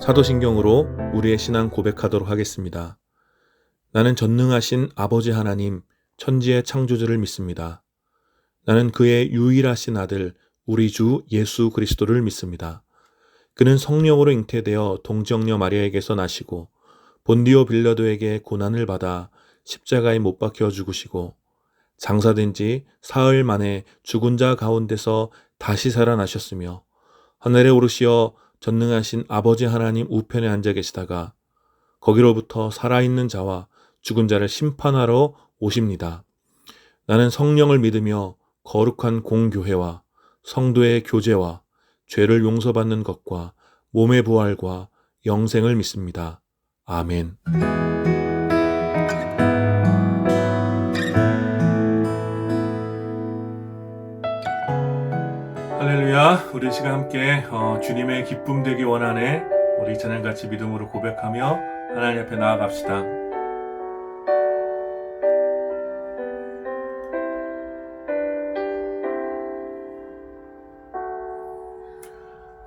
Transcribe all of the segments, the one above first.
사도신경으로 우리의 신앙 고백하도록 하겠습니다. 나는 전능하신 아버지 하나님, 천지의 창조주를 믿습니다. 나는 그의 유일하신 아들, 우리 주 예수 그리스도를 믿습니다. 그는 성령으로 잉태되어 동정녀 마리아에게서 나시고 본디오 빌라도에게 고난을 받아 십자가에 못 박혀 죽으시고 장사된 지 사흘 만에 죽은 자 가운데서 다시 살아나셨으며 하늘에 오르시어 전능하신 아버지 하나님 우편에 앉아 계시다가 거기로부터 살아있는 자와 죽은 자를 심판하러 오십니다. 나는 성령을 믿으며 거룩한 공교회와 성도의 교제와 죄를 용서받는 것과 몸의 부활과 영생을 믿습니다. 아멘. 할렐루야. 우리 시간 함께 주님의 기쁨 되기 원하네. 우리 찬양같이 믿음으로 고백하며 하나님 앞에 나아갑시다.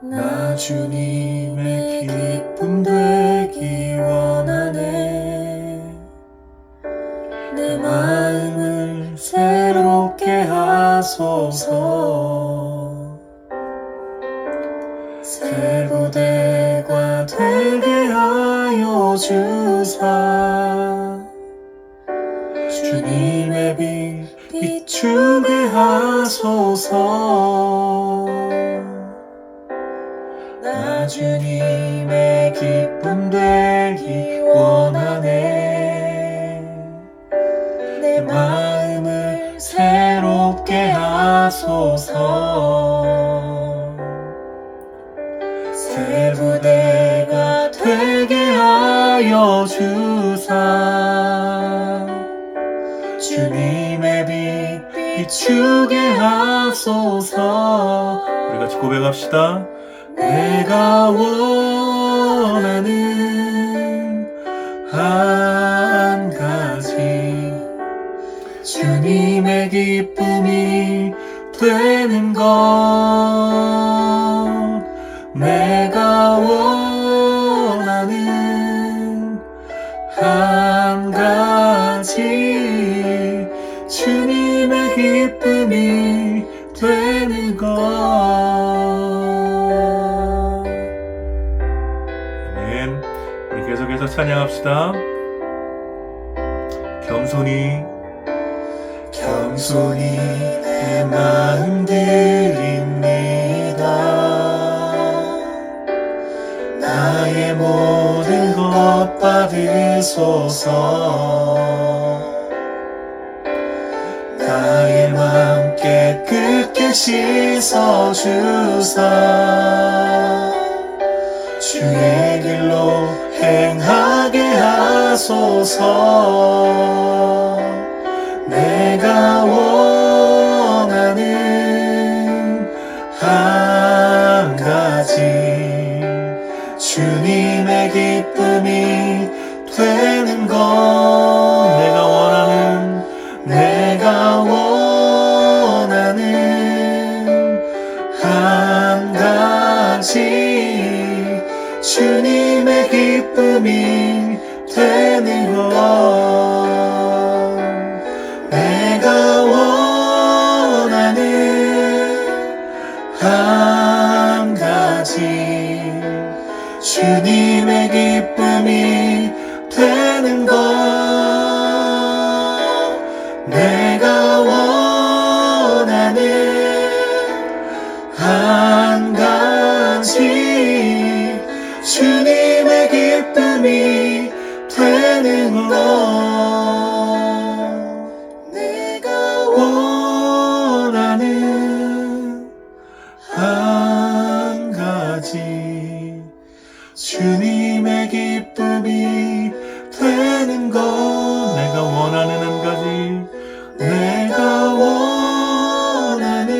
나 주님의 기쁨 되기 원하네. 내 마음을 새롭게 하소서. 새 부대가 되게 하여 주사. 주님의 빛 비추게 하소서. 나 주님의 기쁨 되기 원하네. 내 마음을 함께 하소서. 새 부대가 되게 하여 주사 주님의 빛 비추게 하소서. 우리 같이 고백합시다. 내가 원하는 한 가지 주님의 기쁨이 되는 것. 내가 원하는 한 가지 주님의 기쁨이 되는 것. 아멘. 우리 계속해서 찬양합시다. 겸손히 내 마음 드립니다. 나의 모든 것 받으소서. 나의 맘 깨끗게 씻어주사 주의 길로 행하게 하소서. 내가 원하는 한 가지 주님의 기쁨이 되는 것. 내가 원하는 한 가지 주님의 기쁨이 되는 것. 내가 원하는 한 가지 주님의 기쁨이 되는 것. 내가 원하는 한 가지 주님의 기쁨이 되는 것. 내가 원하는 한 가지 주님의 기쁨이 되는 것. 내가 원하는 한 가지 내가 원하는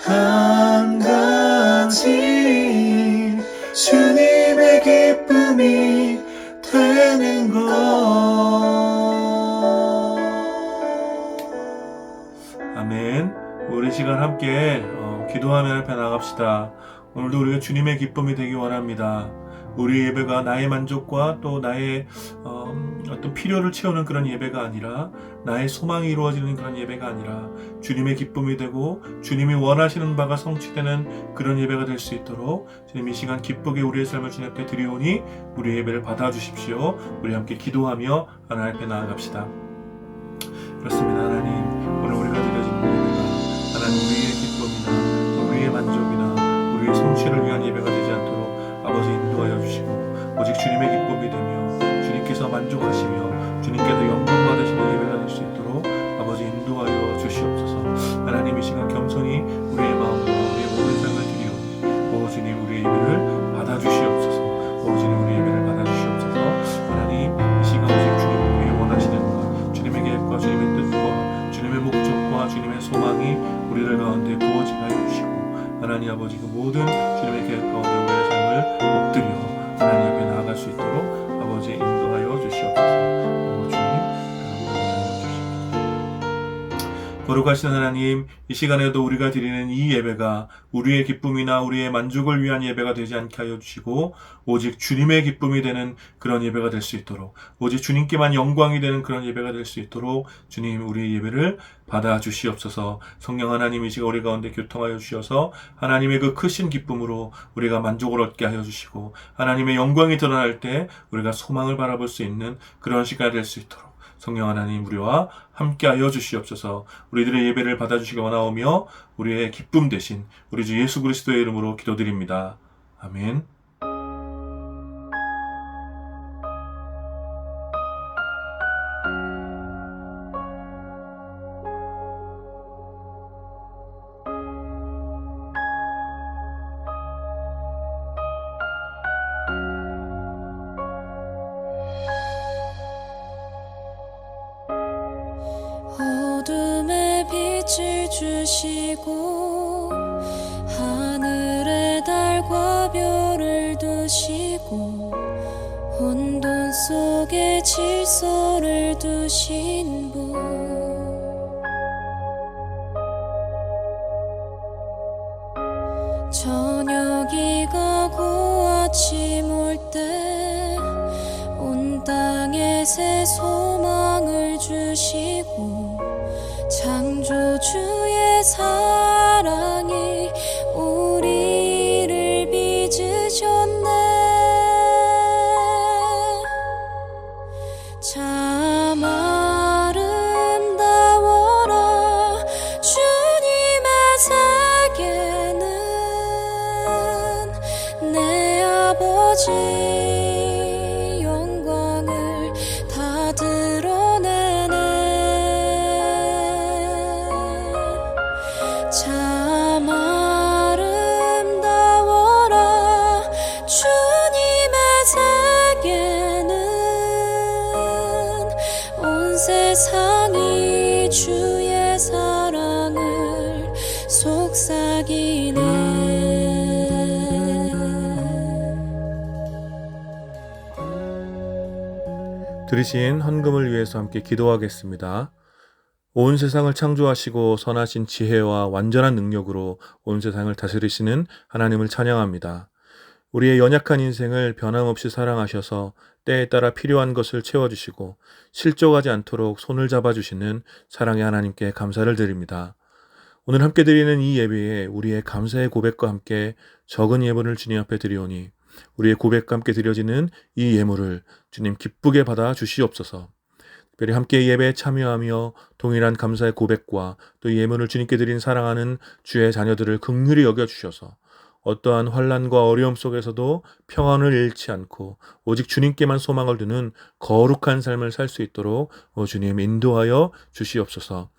한 가지 주님의 기쁨이 되는 것. 아멘. 우리 시간 함께 기도하며 앞에 나갑시다. 오늘도 우리가 주님의 기쁨이 되기 원합니다. 우리 예배가 나의 만족과 또 나의 어떤 필요를 채우는 그런 예배가 아니라 나의 소망이 이루어지는 그런 예배가 아니라 주님의 기쁨이 되고 주님이 원하시는 바가 성취되는 그런 예배가 될 수 있도록 주님 이 시간 기쁘게 우리의 삶을 주님 앞에 드리오니 우리의 예배를 받아주십시오. 우리 함께 기도하며 하나님 앞에 나아갑시다. 그렇습니다. 하나님, 오늘 우리가 드려지는 예배가 하나님 우리의 기쁨이나 우리의 만족이나 우리의 성취를 위한 예배가 되지 않도록 아버지 인도하여 주시고 오직 주님의 기쁨이 되며 주님께서 만족하시며 주님께서 영광 받으시는 예배가 될 수 있도록 아버지 인도하여 주시옵소서. 하나님 이 시간 겸손히 우리의 마음과 우리의 모든 삶을 드리오니 오 주님 우리의 예배를 받아주시옵소서. 오 주님 우리의 예배를 받아주시옵소서. 하나님 이 시간 오직 주님을 위해 원하시는 것 주님의 계획과 주님의 뜻과 주님의 목적과 주님의 소망이 우리들 가운데 부어지게 하여 주시고 하나님 아버지 그 모든 주님의 계획 가운데 우리의 삶을 엎드려 하나님 앞에 나아갈 수 있도록 아버지 인도하여 주시옵소서. 오 주님 거룩하신 하나님, 이 시간에도 우리가 드리는 이 예배가 우리의 기쁨이나 우리의 만족을 위한 예배가 되지 않게 하여 주시고 오직 주님의 기쁨이 되는 그런 예배가 될 수 있도록 오직 주님께만 영광이 되는 그런 예배가 될 수 있도록 주님 우리의 예배를 받아 주시옵소서. 성령 하나님 이 시간 우리 가운데 교통하여 주셔서 하나님의 그 크신 기쁨으로 우리가 만족을 얻게 하여 주시고 하나님의 영광이 드러날 때 우리가 소망을 바라볼 수 있는 그런 시간이 될 수 있도록 성령 하나님 우리와 함께하여 주시옵소서. 우리들의 예배를 받아주시기 원하오며 우리의 기쁨 대신 우리 주 예수 그리스도의 이름으로 기도드립니다. 아멘. 빛을 주시고 하늘에 달과 별을 두시고 혼돈 속에 질서를 두신 분 저녁이 가고 아침 올 때 온 땅에 새 소망을 주시고 창조주의 사랑이 우리를 빚으셨네 참 아름다워라 주님의 세계는 내 아버지 영광을 다 드러내네 참 아름다워라 주님의 세계는 온 세상이 주의 사랑을 속삭이네 들으신 헌금을 위해서 함께 기도하겠습니다. 온 세상을 창조하시고 선하신 지혜와 완전한 능력으로 온 세상을 다스리시는 하나님을 찬양합니다. 우리의 연약한 인생을 변함없이 사랑하셔서 때에 따라 필요한 것을 채워주시고 실족하지 않도록 손을 잡아주시는 사랑의 하나님께 감사를 드립니다. 오늘 함께 드리는 이 예배에 우리의 감사의 고백과 함께 적은 예물을 주님 앞에 드리오니 우리의 고백과 함께 드려지는 이 예물을 주님 기쁘게 받아 주시옵소서. 특별히 함께 예배에 참여하며 동일한 감사의 고백과 또 이 예물을 주님께 드린 사랑하는 주의 자녀들을 긍휼히 여겨주셔서 어떠한 환난과 어려움 속에서도 평안을 잃지 않고 오직 주님께만 소망을 두는 거룩한 삶을 살 수 있도록 주님 인도하여 주시옵소서.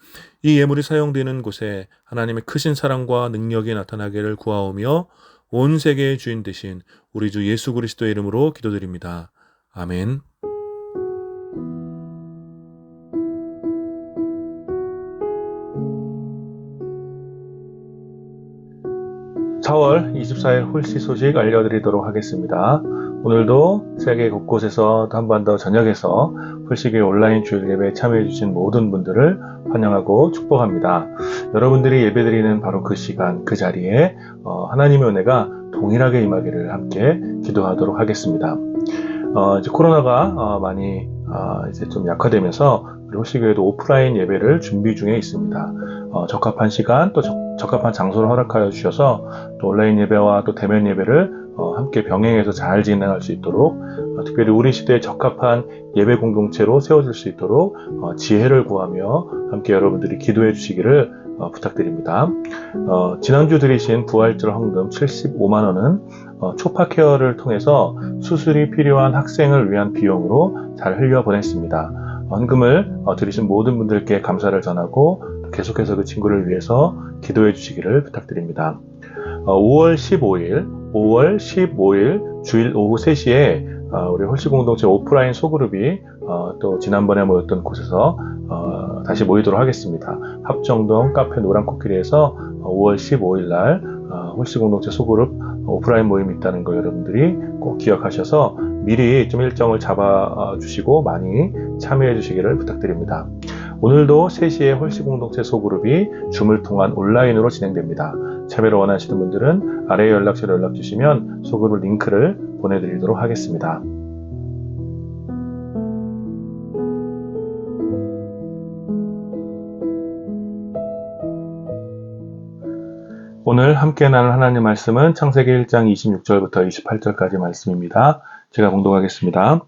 이 예물이 사용되는 곳에 하나님의 크신 사랑과 능력이 나타나기를 구하오며 온 세계의 주인 되신 우리 주 예수 그리스도의 이름으로 기도드립니다. 아멘. 4월 24일 홀씨 소식 알려드리도록 하겠습니다. 오늘도 세계 곳곳에서 한 번 더 저녁에서 홀씨교회 온라인 주일 예배에 참여해주신 모든 분들을 환영하고 축복합니다. 여러분들이 예배드리는 바로 그 시간, 그 자리에 하나님의 은혜가 동일하게 임하기를 함께 기도하도록 하겠습니다. 이제 코로나가 많이 이제 좀 약화되면서 우리 홀씨교회도 오프라인 예배를 준비 중에 있습니다. 적합한 시간 또 적합한 장소를 허락하여 주셔서 또 온라인 예배와 또 대면 예배를 함께 병행해서 잘 진행할 수 있도록 특별히 우리 시대에 적합한 예배 공동체로 세워질 수 있도록 지혜를 구하며 함께 여러분들이 기도해 주시기를 부탁드립니다. 지난주 드리신 부활절 헌금 75만원은 초파 케어를 통해서 수술이 필요한 학생을 위한 비용으로 잘 흘려보냈습니다. 헌금을 드리신 모든 분들께 감사를 전하고 계속해서 그 친구를 위해서 기도해 주시기를 부탁드립니다. 5월 15일 주일 오후 3시에 우리 홀씨공동체 오프라인 소그룹이 또 지난번에 모였던 곳에서 다시 모이도록 하겠습니다. 합정동 카페 노란코끼리에서 5월 15일 날 홀씨공동체 소그룹 오프라인 모임이 있다는 거 여러분들이 꼭 기억하셔서 미리 좀 일정을 잡아주시고 많이 참여해 주시기를 부탁드립니다. 오늘도 3시에 홀씨공동체 소그룹이 줌을 통한 온라인으로 진행됩니다. 참여를 원하시는 분들은 아래 연락처로 연락 주시면 소그룹 링크를 보내드리도록 하겠습니다. 오늘 함께 나눌 하나님 말씀은 창세기 1장 26절부터 28절까지 말씀입니다. 제가 봉독하겠습니다.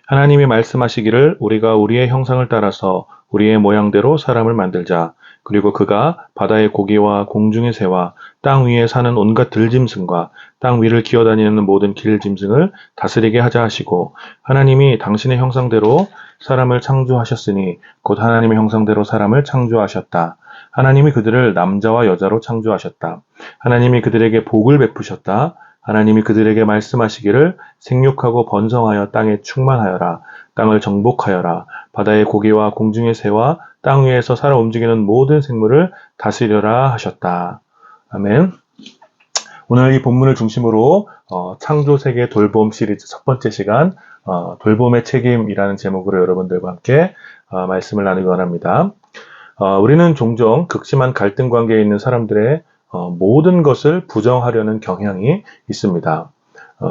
하나님이 말씀하시기를 우리가 우리의 형상을 따라서 우리의 모양대로 사람을 만들자. 그리고 그가 바다의 고기와 공중의 새와 땅 위에 사는 온갖 들짐승과 땅 위를 기어다니는 모든 길짐승을 다스리게 하자 하시고 하나님이 당신의 형상대로 사람을 창조하셨으니 곧 하나님의 형상대로 사람을 창조하셨다. 하나님이 그들을 남자와 여자로 창조하셨다. 하나님이 그들에게 복을 베푸셨다. 하나님이 그들에게 말씀하시기를 생육하고 번성하여 땅에 충만하여라. 땅을 정복하여라. 바다의 고기와 공중의 새와 땅 위에서 살아 움직이는 모든 생물을 다스려라 하셨다. 아멘. 오늘 이 본문을 중심으로 창조세계 돌봄 시리즈 첫 번째 시간 돌봄의 책임이라는 제목으로 여러분들과 함께 말씀을 나누기 원합니다. 우리는 종종 극심한 갈등 관계에 있는 사람들의 모든 것을 부정하려는 경향이 있습니다.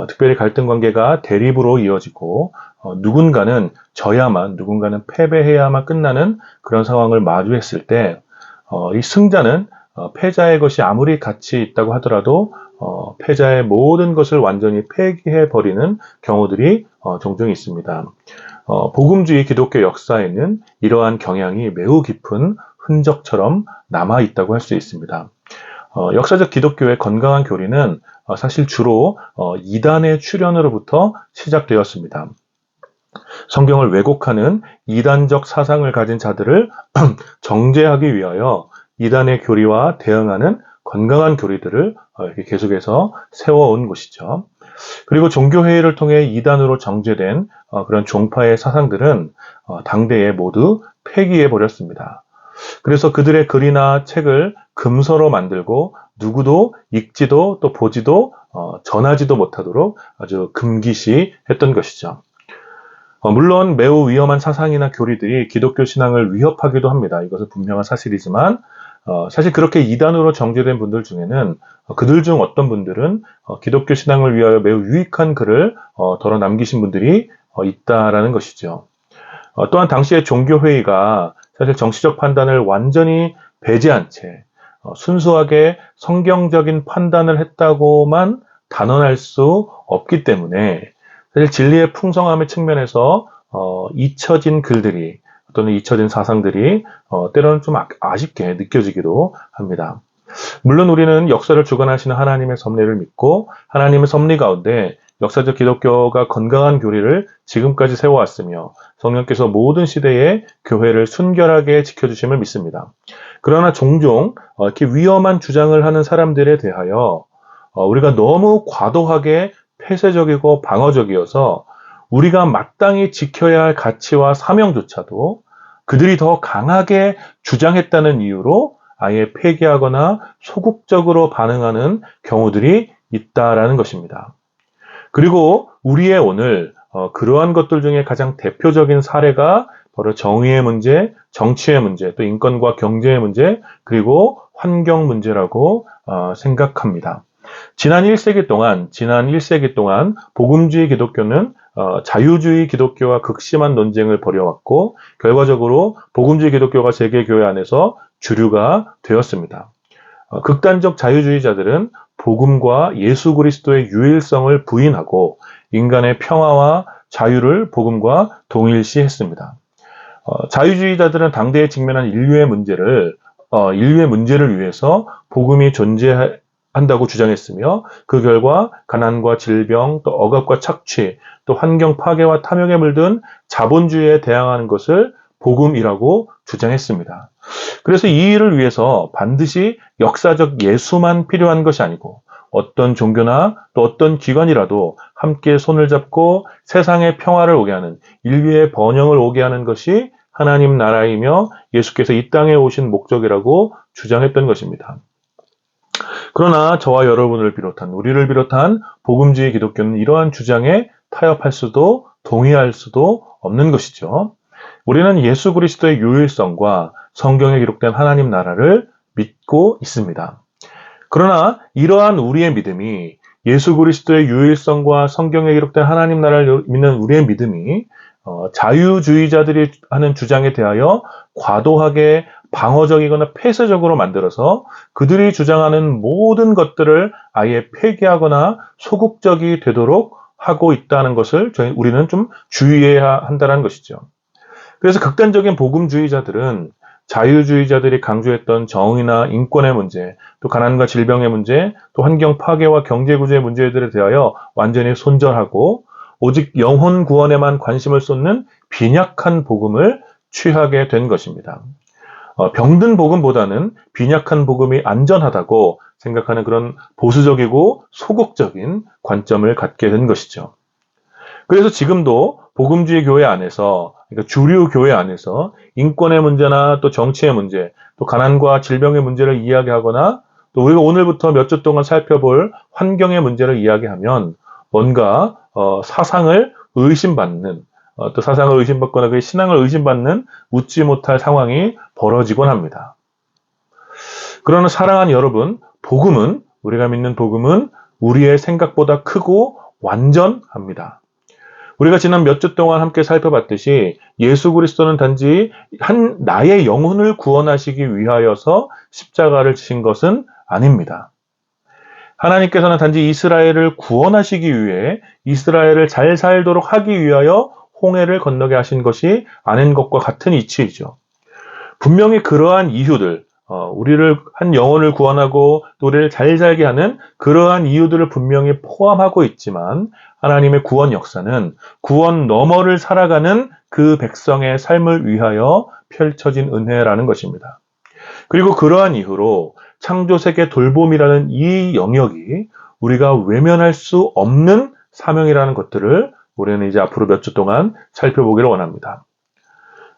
특별히 갈등 관계가 대립으로 이어지고 누군가는 져야만, 누군가는 패배해야만 끝나는 그런 상황을 마주했을 때 이 승자는 패자의 것이 아무리 가치 있다고 하더라도 패자의 모든 것을 완전히 폐기해버리는 경우들이 종종 있습니다. 복음주의 기독교 역사에는 이러한 경향이 매우 깊은 흔적처럼 남아있다고 할 수 있습니다. 역사적 기독교의 건강한 교리는 사실 주로 이단의 출현으로부터 시작되었습니다. 성경을 왜곡하는 이단적 사상을 가진 자들을 정죄하기 위하여 이단의 교리와 대응하는 건강한 교리들을 이렇게 계속해서 세워온 것이죠. 그리고 종교회의를 통해 이단으로 정죄된 그런 종파의 사상들은 당대에 모두 폐기해버렸습니다. 그래서 그들의 글이나 책을 금서로 만들고 누구도 읽지도 또 보지도 전하지도 못하도록 아주 금기시했던 것이죠. 물론 매우 위험한 사상이나 교리들이 기독교 신앙을 위협하기도 합니다. 이것은 분명한 사실이지만 사실 그렇게 이단으로 정죄된 분들 중에는 그들 중 어떤 분들은 기독교 신앙을 위하여 매우 유익한 글을 덜어 남기신 분들이 있다라는 것이죠. 또한 당시의 종교회의가 사실 정치적 판단을 완전히 배제한 채 순수하게 성경적인 판단을 했다고만 단언할 수 없기 때문에 사실 진리의 풍성함의 측면에서 잊혀진 글들이 또는 잊혀진 사상들이 때로는 좀 아쉽게 느껴지기도 합니다. 물론 우리는 역사를 주관하시는 하나님의 섭리를 믿고 하나님의 섭리 가운데 역사적 기독교가 건강한 교리를 지금까지 세워왔으며 성령께서 모든 시대에 교회를 순결하게 지켜주심을 믿습니다. 그러나 종종 이렇게 위험한 주장을 하는 사람들에 대하여 우리가 너무 과도하게 폐쇄적이고 방어적이어서 우리가 마땅히 지켜야 할 가치와 사명조차도 그들이 더 강하게 주장했다는 이유로 아예 폐기하거나 소극적으로 반응하는 경우들이 있다라는 것입니다. 그리고 우리의 오늘 그러한 것들 중에 가장 대표적인 사례가 바로 정의의 문제, 정치의 문제, 또 인권과 경제의 문제, 그리고 환경 문제라고 생각합니다. 지난 1세기 동안 복음주의 기독교는 자유주의 기독교와 극심한 논쟁을 벌여왔고 결과적으로 복음주의 기독교가 세계교회 안에서 주류가 되었습니다. 극단적 자유주의자들은 복음과 예수 그리스도의 유일성을 부인하고 인간의 평화와 자유를 복음과 동일시했습니다. 자유주의자들은 당대에 직면한 인류의 문제를 위해서 복음이 존재한다고 주장했으며 그 결과 가난과 질병, 또 억압과 착취, 또 환경 파괴와 탐욕에 물든 자본주의에 대항하는 것을 복음이라고 주장했습니다. 그래서 이 일을 위해서 반드시 역사적 예수만 필요한 것이 아니고 어떤 종교나 또 어떤 기관이라도 함께 손을 잡고 세상의 평화를 오게 하는 인류의 번영을 오게 하는 것이 하나님 나라이며 예수께서 이 땅에 오신 목적이라고 주장했던 것입니다. 그러나 저와 여러분을 비롯한 우리를 비롯한 복음주의 기독교는 이러한 주장에 타협할 수도 동의할 수도 없는 것이죠. 우리는 예수 그리스도의 유일성과 성경에 기록된 하나님 나라를 믿고 있습니다. 그러나 이러한 우리의 믿음이 예수 그리스도의 유일성과 성경에 기록된 하나님 나라를 믿는 우리의 믿음이 자유주의자들이 하는 주장에 대하여 과도하게 방어적이거나 폐쇄적으로 만들어서 그들이 주장하는 모든 것들을 아예 폐기하거나 소극적이 되도록 하고 있다는 것을 우리는 좀 주의해야 한다는 것이죠. 그래서 극단적인 복음주의자들은 자유주의자들이 강조했던 정의나 인권의 문제, 또 가난과 질병의 문제, 또 환경 파괴와 경제 구조의 문제들에 대하여 완전히 손절하고 오직 영혼 구원에만 관심을 쏟는 빈약한 복음을 취하게 된 것입니다. 병든 복음보다는 빈약한 복음이 안전하다고 생각하는 그런 보수적이고 소극적인 관점을 갖게 된 것이죠. 그래서 지금도 복음주의 교회 안에서, 그러니까 주류 교회 안에서 인권의 문제나 또 정치의 문제, 또 가난과 질병의 문제를 이야기하거나 또 우리가 오늘부터 몇 주 동안 살펴볼 환경의 문제를 이야기하면 뭔가 사상을 의심받는, 또 사상을 의심받거나 그 신앙을 의심받는 웃지 못할 상황이 벌어지곤 합니다. 그러나 사랑하는 여러분, 복음은, 우리가 믿는 복음은 우리의 생각보다 크고 완전합니다. 우리가 지난 몇 주 동안 함께 살펴봤듯이 예수 그리스도는 단지 나의 영혼을 구원하시기 위하여서 십자가를 지신 것은 아닙니다. 하나님께서는 단지 이스라엘을 구원하시기 위해 이스라엘을 잘 살도록 하기 위하여 홍해를 건너게 하신 것이 아닌 것과 같은 이치이죠. 분명히 그러한 이유들, 우리를 한 영혼을 구원하고 또 우리를 잘 살게 하는 그러한 이유들을 분명히 포함하고 있지만 하나님의 구원 역사는 구원 너머를 살아가는 그 백성의 삶을 위하여 펼쳐진 은혜라는 것입니다. 그리고 그러한 이유로 창조세계 돌봄이라는 이 영역이 우리가 외면할 수 없는 사명이라는 것들을 우리는 이제 앞으로 몇 주 동안 살펴보기를 원합니다.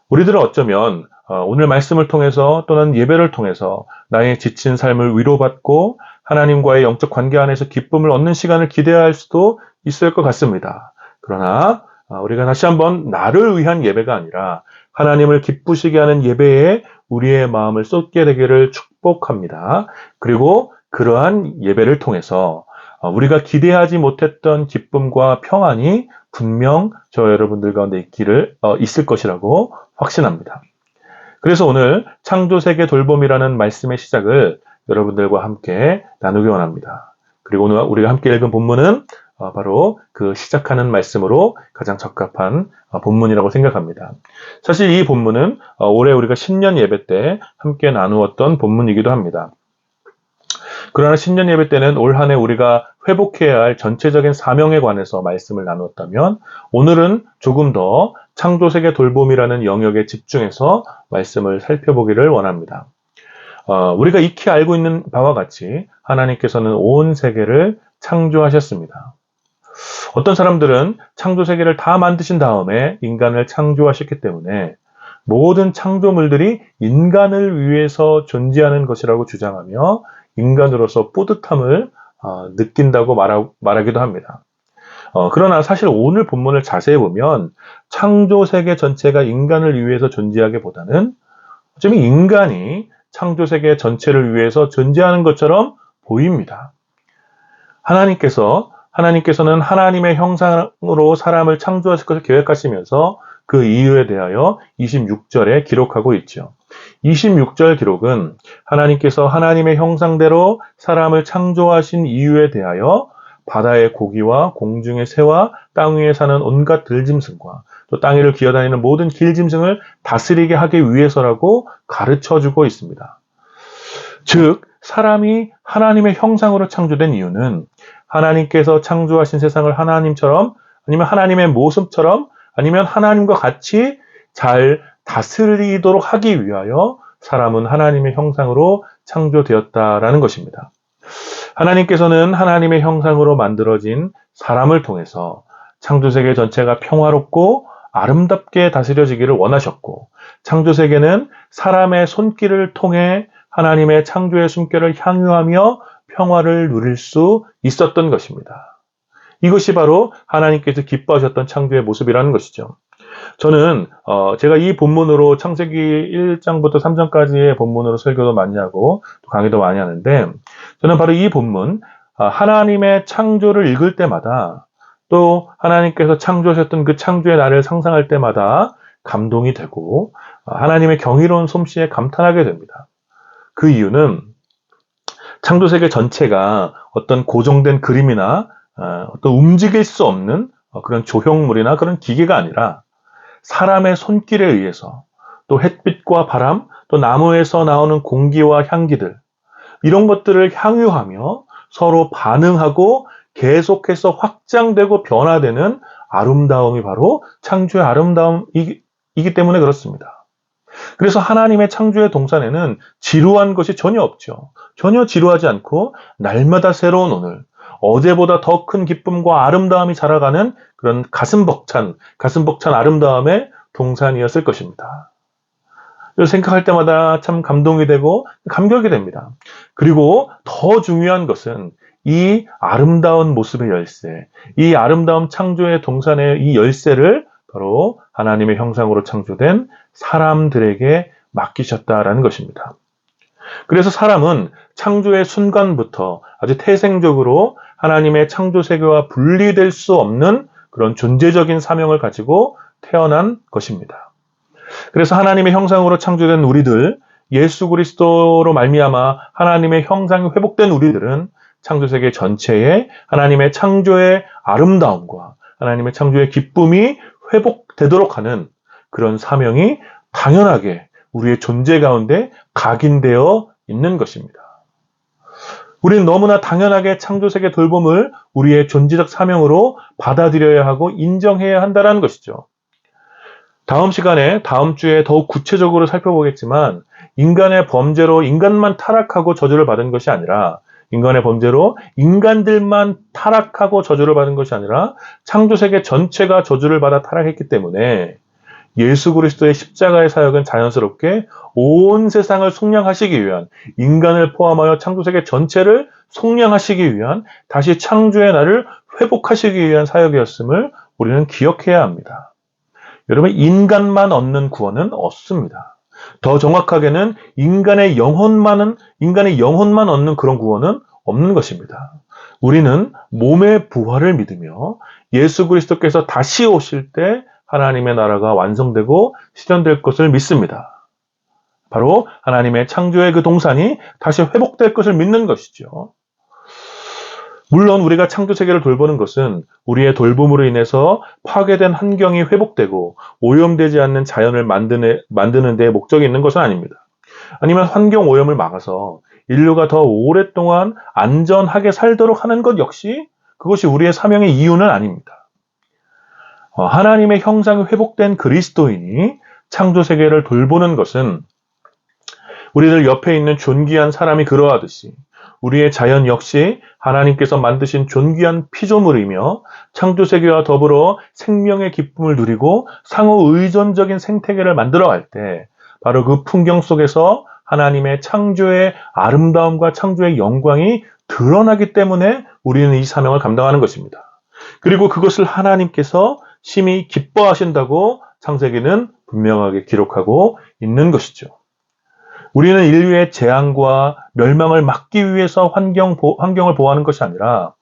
우리들은 어쩌면 오늘 말씀을 통해서 또는 예배를 통해서 나의 지친 삶을 위로받고 하나님과의 영적 관계 안에서 기쁨을 얻는 시간을 기대할 수도 있을 것 같습니다. 그러나 우리가 다시 한번 나를 위한 예배가 아니라 하나님을 기쁘시게 하는 예배에 우리의 마음을 쏟게 되기를 축복합니다. 그리고 그러한 예배를 통해서 우리가 기대하지 못했던 기쁨과 평안이 분명 저 여러분들 가운데 있을 것이라고 확신합니다. 그래서 오늘 창조세계 돌봄이라는 말씀의 시작을 여러분들과 함께 나누기 원합니다. 그리고 오늘 우리가 함께 읽은 본문은 바로 그 시작하는 말씀으로 가장 적합한 본문이라고 생각합니다. 사실 이 본문은 올해 우리가 신년 예배 때 함께 나누었던 본문이기도 합니다. 그러나 신년 예배 때는 올 한 해 우리가 회복해야 할 전체적인 사명에 관해서 말씀을 나누었다면 오늘은 조금 더 창조세계 돌봄이라는 영역에 집중해서 말씀을 살펴보기를 원합니다. 우리가 익히 알고 있는 바와 같이 하나님께서는 온 세계를 창조하셨습니다. 어떤 사람들은 창조세계를 다 만드신 다음에 인간을 창조하셨기 때문에 모든 창조물들이 인간을 위해서 존재하는 것이라고 주장하며 인간으로서 뿌듯함을 느낀다고 말하기도 합니다. 그러나 사실 오늘 본문을 자세히 보면 창조세계 전체가 인간을 위해서 존재하기보다는 어쩌면 인간이 창조세계 전체를 위해서 존재하는 것처럼 보입니다. 하나님께서는 하나님의 형상으로 사람을 창조하실 것을 계획하시면서 그 이유에 대하여 26절에 기록하고 있죠. 26절 기록은 하나님께서 하나님의 형상대로 사람을 창조하신 이유에 대하여 바다의 고기와 공중의 새와 땅 위에 사는 온갖 들짐승과 또 땅 위를 기어다니는 모든 길짐승을 다스리게 하기 위해서라고 가르쳐주고 있습니다. 즉 사람이 하나님의 형상으로 창조된 이유는 하나님께서 창조하신 세상을 하나님처럼 아니면 하나님의 모습처럼 아니면 하나님과 같이 잘 다스리도록 하기 위하여 사람은 하나님의 형상으로 창조되었다라는 것입니다. 하나님께서는 하나님의 형상으로 만들어진 사람을 통해서 창조세계 전체가 평화롭고 아름답게 다스려지기를 원하셨고 창조세계는 사람의 손길을 통해 하나님의 창조의 숨결을 향유하며 평화를 누릴 수 있었던 것입니다. 이것이 바로 하나님께서 기뻐하셨던 창조의 모습이라는 것이죠. 저는 제가 이 본문으로 창세기 1장부터 3장까지의 본문으로 설교도 많이 하고 또 강의도 많이 하는데 저는 바로 이 본문 하나님의 창조를 읽을 때마다 또 하나님께서 창조하셨던 그 창조의 날을 상상할 때마다 감동이 되고 하나님의 경이로운 솜씨에 감탄하게 됩니다. 그 이유는 창조세계 전체가 어떤 고정된 그림이나 어떤 움직일 수 없는 그런 조형물이나 그런 기계가 아니라 사람의 손길에 의해서 또 햇빛과 바람, 또 나무에서 나오는 공기와 향기들 이런 것들을 향유하며 서로 반응하고 계속해서 확장되고 변화되는 아름다움이 바로 창조의 아름다움이기 때문에 그렇습니다. 그래서 하나님의 창조의 동산에는 지루한 것이 전혀 없죠. 전혀 지루하지 않고 날마다 새로운 오늘, 어제보다 더 큰 기쁨과 아름다움이 자라가는 그런 가슴 벅찬 아름다움의 동산이었을 것입니다. 생각할 때마다 참 감동이 되고 감격이 됩니다. 그리고 더 중요한 것은 이 아름다운 모습의 열쇠, 이 아름다운 창조의 동산의 이 열쇠를 바로 하나님의 형상으로 창조된 사람들에게 맡기셨다라는 것입니다. 그래서 사람은 창조의 순간부터 아주 태생적으로 하나님의 창조 세계와 분리될 수 없는 그런 존재적인 사명을 가지고 태어난 것입니다. 그래서 하나님의 형상으로 창조된 우리들, 예수 그리스도로 말미암아 하나님의 형상이 회복된 우리들은 창조세계 전체에 하나님의 창조의 아름다움과 하나님의 창조의 기쁨이 회복되도록 하는 그런 사명이 당연하게 우리의 존재 가운데 각인되어 있는 것입니다. 우리는 너무나 당연하게 창조세계 돌봄을 우리의 존재적 사명으로 받아들여야 하고 인정해야 한다는 것이죠. 다음 시간에 다음 주에 더욱 구체적으로 살펴보겠지만 인간의 범죄로 인간만 타락하고 저주를 받은 것이 아니라 인간의 범죄로 인간들만 타락하고 저주를 받은 것이 아니라 창조세계 전체가 저주를 받아 타락했기 때문에 예수 그리스도의 십자가의 사역은 자연스럽게 온 세상을 속량하시기 위한, 인간을 포함하여 창조세계 전체를 속량하시기 위한, 다시 창조의 날을 회복하시기 위한 사역이었음을 우리는 기억해야 합니다. 여러분, 인간만 얻는 구원은 없습니다. 더 정확하게는 인간의 영혼만 얻는 그런 구원은 없는 것입니다. 우리는 몸의 부활을 믿으며 예수 그리스도께서 다시 오실 때 하나님의 나라가 완성되고 실현될 것을 믿습니다. 바로 하나님의 창조의 그 동산이 다시 회복될 것을 믿는 것이죠. 물론 우리가 창조세계를 돌보는 것은 우리의 돌봄으로 인해서 파괴된 환경이 회복되고 오염되지 않는 자연을 만드는 데 목적이 있는 것은 아닙니다. 아니면 환경 오염을 막아서 인류가 더 오랫동안 안전하게 살도록 하는 것 역시 그것이 우리의 사명의 이유는 아닙니다. 하나님의 형상이 회복된 그리스도인이 창조세계를 돌보는 것은 우리들 옆에 있는 존귀한 사람이 그러하듯이 우리의 자연 역시 하나님께서 만드신 존귀한 피조물이며 창조세계와 더불어 생명의 기쁨을 누리고 상호 의존적인 생태계를 만들어갈 때 바로 그 풍경 속에서 하나님의 창조의 아름다움과 창조의 영광이 드러나기 때문에 우리는 이 사명을 감당하는 것입니다. 그리고 그것을 하나님께서 심히 기뻐하신다고 창세기는 분명하게 기록하고 있는 것이죠. 우리는 인류의 재앙과 멸망을 막기 위해서 환경을 보호하는 것이 아니라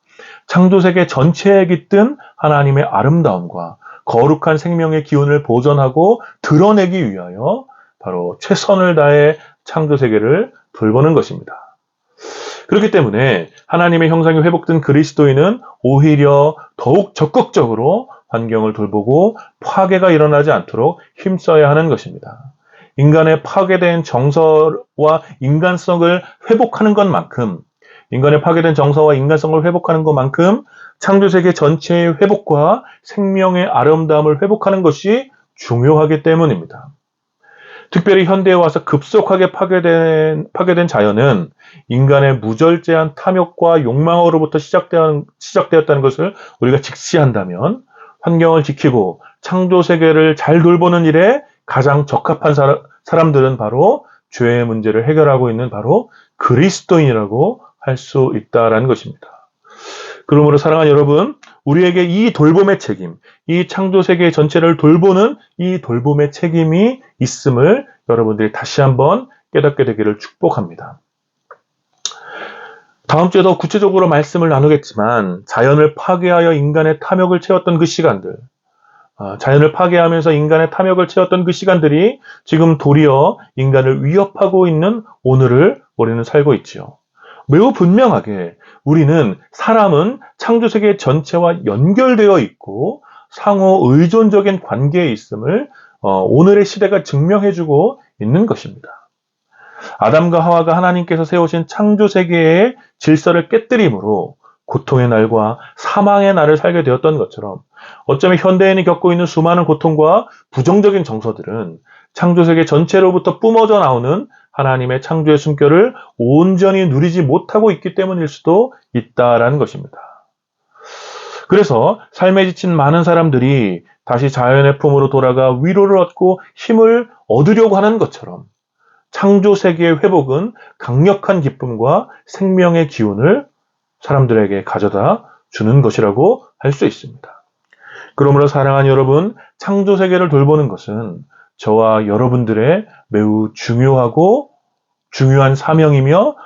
창조세계 전체에 깃든 하나님의 아름다움과 거룩한 생명의 기운을 보존하고 드러내기 위하여 바로 최선을 다해 창조세계를 돌보는 것입니다. 그렇기 때문에 하나님의 형상이 회복된 그리스도인은 오히려 더욱 적극적으로 환경을 돌보고 파괴가 일어나지 않도록 힘써야 하는 것입니다. 인간의 파괴된 정서와 인간성을 회복하는 것만큼, 인간의 파괴된 정서와 인간성을 회복하는 것만큼 창조세계 전체의 회복과 생명의 아름다움을 회복하는 것이 중요하기 때문입니다. 특별히 현대에 와서 급속하게 파괴된 자연은 인간의 무절제한 탐욕과 욕망으로부터 시작되었다는 것을 우리가 직시한다면 환경을 지키고 창조세계를 잘 돌보는 일에 가장 적합한 사람들은 바로 죄의 문제를 해결하고 있는 바로 그리스도인이라고 할 수 있다라는 것입니다. 그러므로 사랑하는 여러분, 우리에게 이 돌봄의 책임, 이 창조세계 전체를 돌보는 이 돌봄의 책임이 있음을 여러분들이 다시 한번 깨닫게 되기를 축복합니다. 다음 주에 더 구체적으로 말씀을 나누겠지만 자연을 파괴하여 인간의 탐욕을 채웠던 그 시간들, 자연을 파괴하면서 인간의 탐욕을 채웠던 그 시간들이 지금 도리어 인간을 위협하고 있는 오늘을 우리는 살고 있지요. 매우 분명하게 사람은 창조세계 전체와 연결되어 있고 상호 의존적인 관계에 있음을 오늘의 시대가 증명해주고 있는 것입니다. 아담과 하와가 하나님께서 세우신 창조세계의 질서를 깨뜨림으로 고통의 날과 사망의 날을 살게 되었던 것처럼 어쩌면 현대인이 겪고 있는 수많은 고통과 부정적인 정서들은 창조세계 전체로부터 뿜어져 나오는 하나님의 창조의 숨결을 온전히 누리지 못하고 있기 때문일 수도 있다라는 것입니다. 그래서 삶에 지친 많은 사람들이 다시 자연의 품으로 돌아가 위로를 얻고 힘을 얻으려고 하는 것처럼 창조세계의 회복은 강력한 기쁨과 생명의 기운을 사람들에게 가져다 주는 것이라고 할 수 있습니다. 그러므로 사랑하는 여러분, 창조세계를 돌보는 것은 저와 여러분들의 매우 중요한 사명이며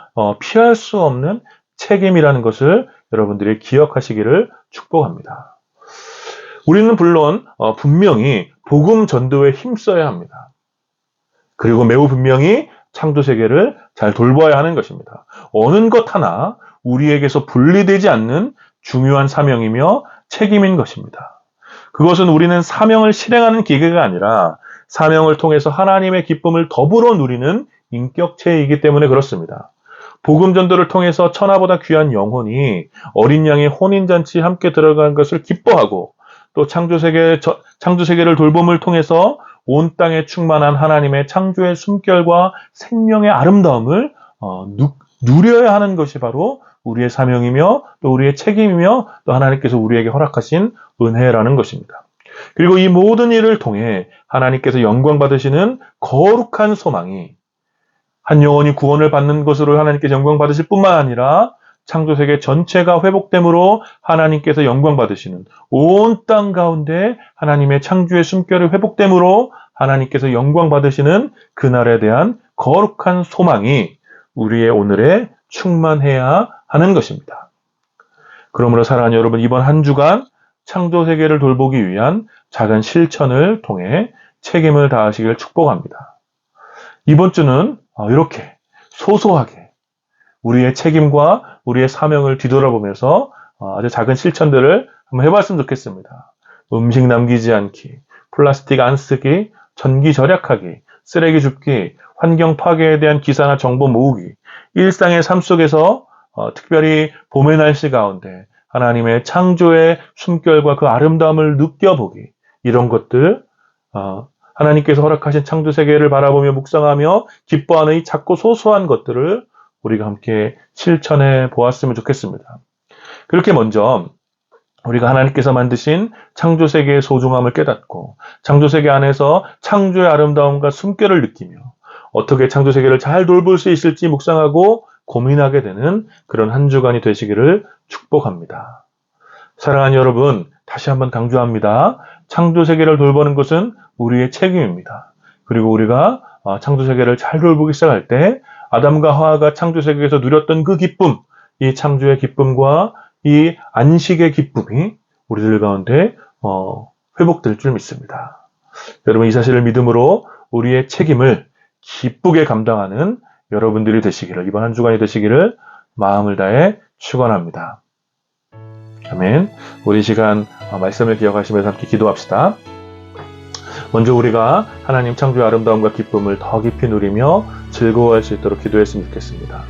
피할 수 없는 책임이라는 것을 여러분들이 기억하시기를 축복합니다. 우리는 물론 분명히 복음 전도에 힘써야 합니다. 그리고 매우 분명히 창조세계를 잘 돌봐야 하는 것입니다. 어느 것 하나 우리에게서 분리되지 않는 중요한 사명이며 책임인 것입니다. 그것은 우리는 사명을 실행하는 기계가 아니라 사명을 통해서 하나님의 기쁨을 더불어 누리는 인격체이기 때문에 그렇습니다. 복음 전도를 통해서 천하보다 귀한 영혼이 어린 양의 혼인잔치에 함께 들어간 것을 기뻐하고 또 창조세계를 돌봄을 통해서 온 땅에 충만한 하나님의 창조의 숨결과 생명의 아름다움을 누려야 하는 것이 바로 우리의 사명이며 또 우리의 책임이며 또 하나님께서 우리에게 허락하신 은혜라는 것입니다. 그리고 이 모든 일을 통해 하나님께서 영광 받으시는 거룩한 소망이 한 영혼이 구원을 받는 것으로 하나님께서 영광 받으실 뿐만 아니라 창조세계 전체가 회복됨으로 하나님께서 영광 받으시는 온 땅 가운데 하나님의 창조의 숨결이 회복됨으로 하나님께서 영광 받으시는 그날에 대한 거룩한 소망이 우리의 오늘에 충만해야 하는 것입니다. 그러므로 사랑하는 여러분, 이번 한 주간 창조세계를 돌보기 위한 작은 실천을 통해 책임을 다하시길 축복합니다. 이번 주는 이렇게 소소하게 우리의 책임과 우리의 사명을 뒤돌아보면서 아주 작은 실천들을 한번 해봤으면 좋겠습니다. 음식 남기지 않기, 플라스틱 안 쓰기, 전기 절약하기, 쓰레기 줍기, 환경 파괴에 대한 기사나 정보 모으기, 일상의 삶 속에서 특별히 봄의 날씨 가운데 하나님의 창조의 숨결과 그 아름다움을 느껴보기, 이런 것들 하나님께서 허락하신 창조세계를 바라보며 묵상하며 기뻐하는 이 작고 소소한 것들을 우리가 함께 실천해 보았으면 좋겠습니다. 그렇게 먼저 우리가 하나님께서 만드신 창조세계의 소중함을 깨닫고 창조세계 안에서 창조의 아름다움과 숨결을 느끼며 어떻게 창조세계를 잘 돌볼 수 있을지 묵상하고 고민하게 되는 그런 한 주간이 되시기를 축복합니다. 사랑하는 여러분, 다시 한번 강조합니다. 창조세계를 돌보는 것은 우리의 책임입니다. 그리고 우리가 창조세계를 잘 돌보기 시작할 때 아담과 하와가 창조세계에서 누렸던 그 기쁨, 이 창조의 기쁨과 이 안식의 기쁨이 우리들 가운데 회복될 줄 믿습니다. 여러분, 이 사실을 믿음으로 우리의 책임을 기쁘게 감당하는 여러분들이 되시기를, 이번 한 주간이 되시기를 마음을 다해 축원합니다. 아멘. 우리 시간 말씀을 기억하시면서 함께 기도합시다. 먼저 우리가 하나님 창조의 아름다움과 기쁨을 더 깊이 누리며 즐거워할 수 있도록 기도했으면 좋겠습니다.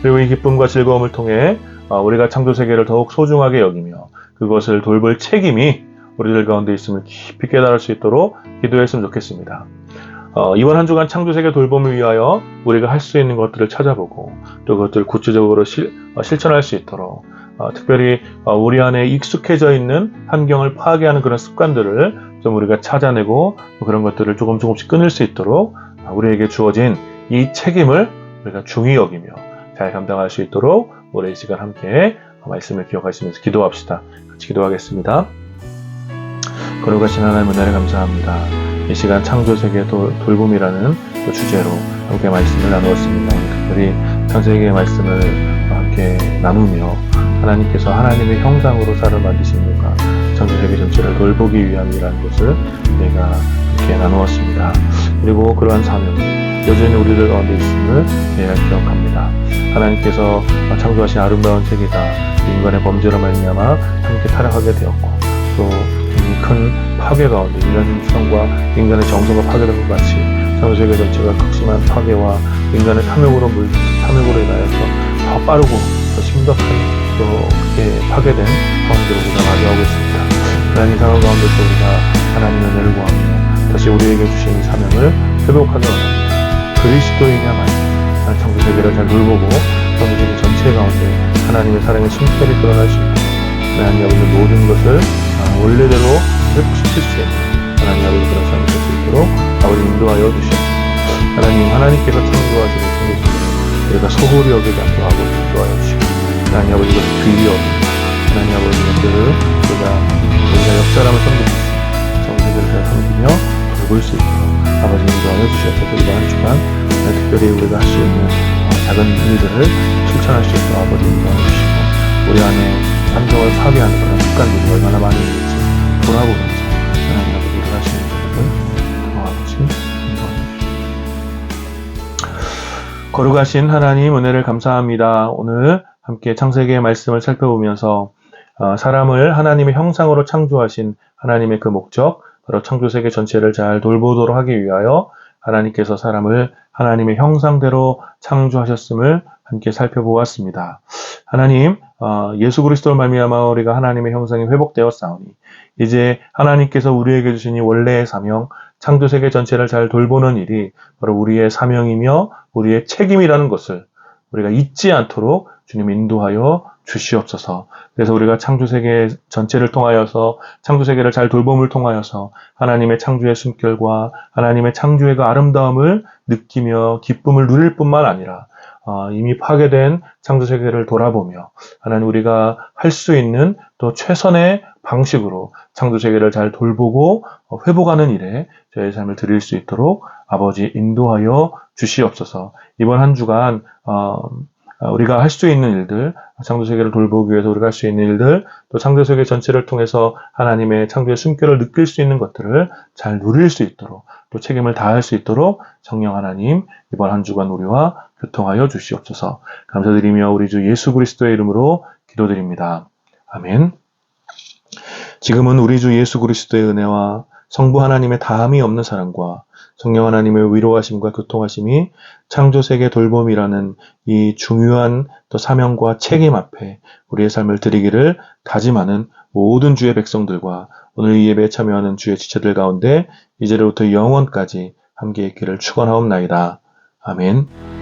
그리고 이 기쁨과 즐거움을 통해 우리가 창조세계를 더욱 소중하게 여기며 그것을 돌볼 책임이 우리들 가운데 있음을 깊이 깨달을 수 있도록 기도했으면 좋겠습니다. 이번 한 주간 창조세계 돌봄을 위하여 우리가 할 수 있는 것들을 찾아보고 또 그것들을 구체적으로 실천할 수 있도록 특별히 우리 안에 익숙해져 있는 환경을 파괴하는 그런 습관들을 좀 우리가 찾아내고 그런 것들을 조금씩 끊을 수 있도록 우리에게 주어진 이 책임을 우리가 중히 여기며 잘 감당할 수 있도록 올해 이 시간 함께 말씀을 기억하시면서 기도합시다. 같이 기도하겠습니다. 거룩하신 하나님 은혜를 감사합니다. 이 시간 창조세계 돌봄이라는 그 주제로 함께 말씀을 나누었습니다. 특별히 창조세계의 말씀을 함께 나누며 하나님께서 하나님의 형상으로 사람을 만드신 이유가 창조세계 전체를 돌보기 위함이라는 것을 우리가 함께 나누었습니다. 그리고 그러한 사명이 여전히 우리들 가운데 있음을 기억합니다. 하나님께서 창조하신 아름다운 세계가 인간의 범죄로 말미암아 함께 타락하게 되었고 또 이 큰 파괴 가운데 인간의 수성과 인간의 정성과 파괴된 것 같이 창조세계 전체가 극심한 파괴와 인간의 탐욕으로 인하여서 더 빠르고 더 심각한 또 그렇게 파괴된 상황들을 우리가 마주하고 있습니다. 그런 이 상황 가운데서 우리가 하나님의 은혜를 구하며 다시 우리에게 주신 이 사명을 회복하기 원합니다. 그리스도이냐마냐 창조 세계를 잘 돌보고 창조 세계 전체 가운데 하나님의 사랑의 심결이 드러날 수 있고 하나님 아버지 모든 것을 원래대로 회복시킬 수 있는 하나님 아버지 그런 삶이 될 수 있도록 아버지 인도하여 주시옵소서. 하나님께서 창조하시는 창조세계를 우리가 소홀히 여기지 않도록 아버지 인도하여 주시고 하나님 아버지 그것을 귀히 여기고 하나님 아버지의 우리가 옆사람을 섬기듯이 창조세계를 잘 섬기며 돌볼 수 있도록 아버지 인도하여 주시옵소서. 이번 한 주간 특별히 우리가 할 수 있는 작은 일들을 실천할 수 있도록 아버지 인도하여 주시고 우리 안에 감정을 파괴하는 그런 습관들이 얼마나 많이 있는지 돌아보면서 하나님 아버지 우리가 할 수 있는 것들을 아버지 인도하여 주시고 거룩하신 하나님 은혜를 감사합니다. 오늘 함께 창세기의 말씀을 살펴보면서 사람을 하나님의 형상으로 창조하신 하나님의 그 목적 바로 창조세계 전체를 잘 돌보도록 하기 위하여 하나님께서 사람을 하나님의 형상대로 창조하셨음을 함께 살펴보았습니다. 하나님, 예수 그리스도를 말미암아 우리가 하나님의 형상이 회복되었사오니 이제 하나님께서 우리에게 주신 이 원래의 사명, 창조세계 전체를 잘 돌보는 일이 바로 우리의 사명이며 우리의 책임이라는 것을 우리가 잊지 않도록 주님 인도하여 주시옵소서. 그래서 우리가 창조세계 전체를 통하여서 창조세계를 잘 돌봄을 통하여서 하나님의 창조의 숨결과 하나님의 창조의 그 아름다움을 느끼며 기쁨을 누릴 뿐만 아니라 이미 파괴된 창조세계를 돌아보며 하나님 우리가 할 수 있는 또 최선의 방식으로 창조세계를 잘 돌보고 회복하는 일에 저의 삶을 드릴 수 있도록 아버지 인도하여 주시옵소서. 이번 한 주간 우리가 할 수 있는 일들, 창조세계를 돌보기 위해서 우리가 할 수 있는 일들, 또 창조세계 전체를 통해서 하나님의 창조의 숨결을 느낄 수 있는 것들을 잘 누릴 수 있도록 또 책임을 다할 수 있도록 성령 하나님 이번 한 주간 우리와 교통하여 주시옵소서. 감사드리며 우리 주 예수 그리스도의 이름으로 기도드립니다. 아멘. 지금은 우리 주 예수 그리스도의 은혜와 성부 하나님의 다함이 없는 사랑과 성령 하나님의 위로하심과 교통하심이 창조세계 돌봄이라는 이 중요한 또 사명과 책임 앞에 우리의 삶을 드리기를 다짐하는 모든 주의 백성들과 오늘 이 예배에 참여하는 주의 지체들 가운데 이제로부터 영원까지 함께 있기를 축원하옵나이다. 아멘.